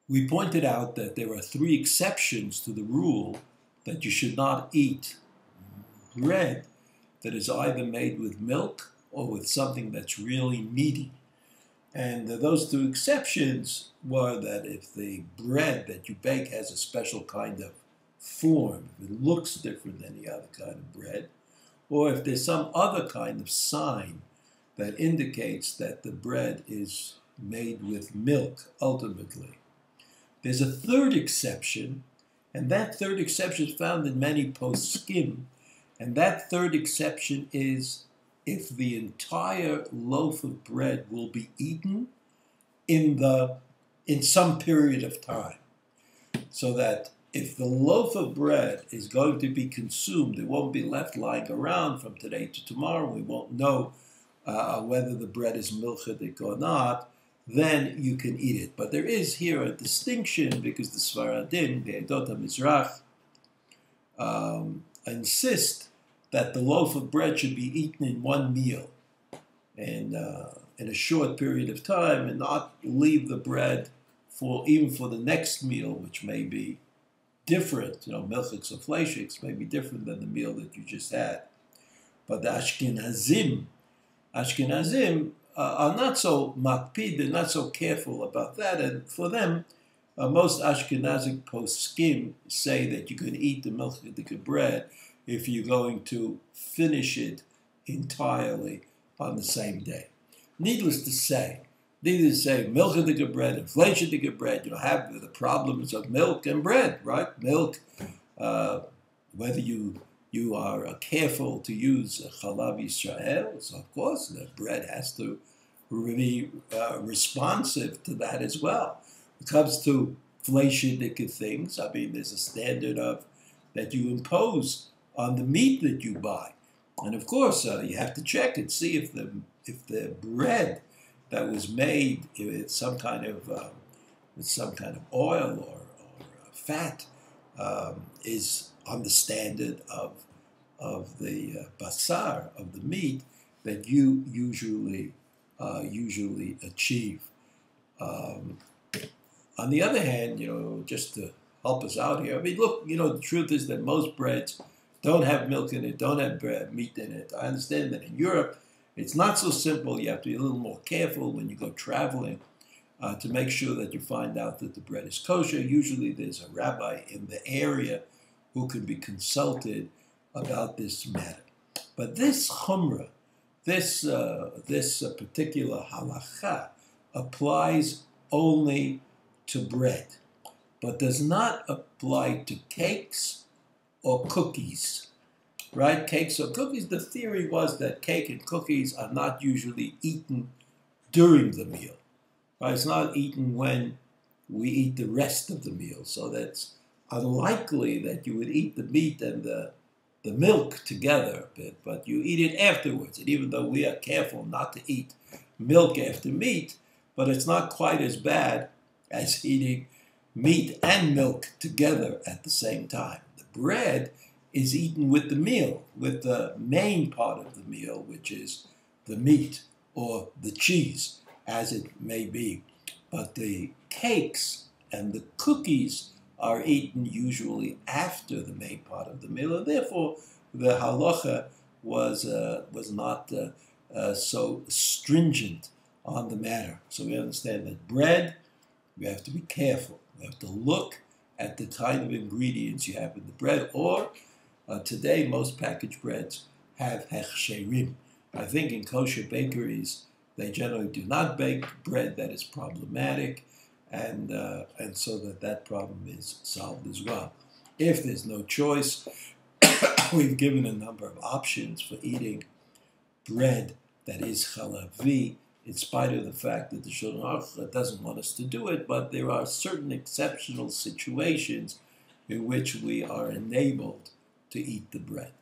We pointed out that there are 3 exceptions to the rule that you should not eat bread that is either made with milk or with something that's really meaty. And those 2 exceptions were that if the bread that you bake has a special kind of form, if it looks different than the other kind of bread, or if there's some other kind of sign that indicates that the bread is made with milk, ultimately. There's a 3rd exception, and that 3rd exception is found in many poskim, and that 3rd exception is if the entire loaf of bread will be eaten in some period of time. So that if the loaf of bread is going to be consumed, it won't be left lying around from today to tomorrow. We won't know whether the bread is milchadic or not. Then you can eat it. But there is here a distinction because the Sfaradim, the Edot HaMizrach, insist that the loaf of bread should be eaten in one meal and in a short period of time and not leave the bread even for the next meal, which may be different. Milchiks or fleishiks may be different than the meal that you just had. But the Ashkenazim are not so makpid, they're not so careful about that, and for them, most Ashkenazic poskim say that you can eat the milchadic bread if you're going to finish it entirely on the same day. Needless to say, milchadic bread and fleishidik bread, have the problems of milk and bread, right? Milk, whether you are careful to use Chalav Yisrael, so of course the bread has to be responsive to that as well. When it comes to fleishidik things, there's a standard that you impose on the meat that you buy. And of course, you have to check and see if the bread that was made with some kind of oil or fat is on the standard of the basar, of the meat that you usually achieve. On the other hand, just to help us out here, look, the truth is that most breads don't have milk in it, don't have meat in it. I understand that in Europe, it's not so simple. You have to be a little more careful when you go traveling to make sure that you find out that the bread is kosher. Usually there's a rabbi in the area who can be consulted about this matter. But this chumrah, this particular halacha, applies only to bread, but does not apply to cakes or cookies, right? Cakes or cookies, the theory was that cake and cookies are not usually eaten during the meal, right? It's not eaten when we eat the rest of the meal, so that's unlikely that you would eat the meat and the milk together, but you eat it afterwards. And even though we are careful not to eat milk after meat, but it's not quite as bad as eating meat and milk together at the same time. The bread is eaten with the meal, with the main part of the meal, which is the meat or the cheese, as it may be. But the cakes and the cookies are eaten usually after the main part of the meal, and therefore the halacha was not so stringent on the matter. So we understand that bread, we have to be careful. We have to look at the kind of ingredients you have in the bread, or today most packaged breads have hechsherim. I think in kosher bakeries, they generally do not bake bread that is problematic, and so that problem is solved as well. If there's no choice, we've given a number of options for eating bread that is chalavi, in spite of the fact that the Shulchan Aruch doesn't want us to do it, but there are certain exceptional situations in which we are enabled to eat the bread.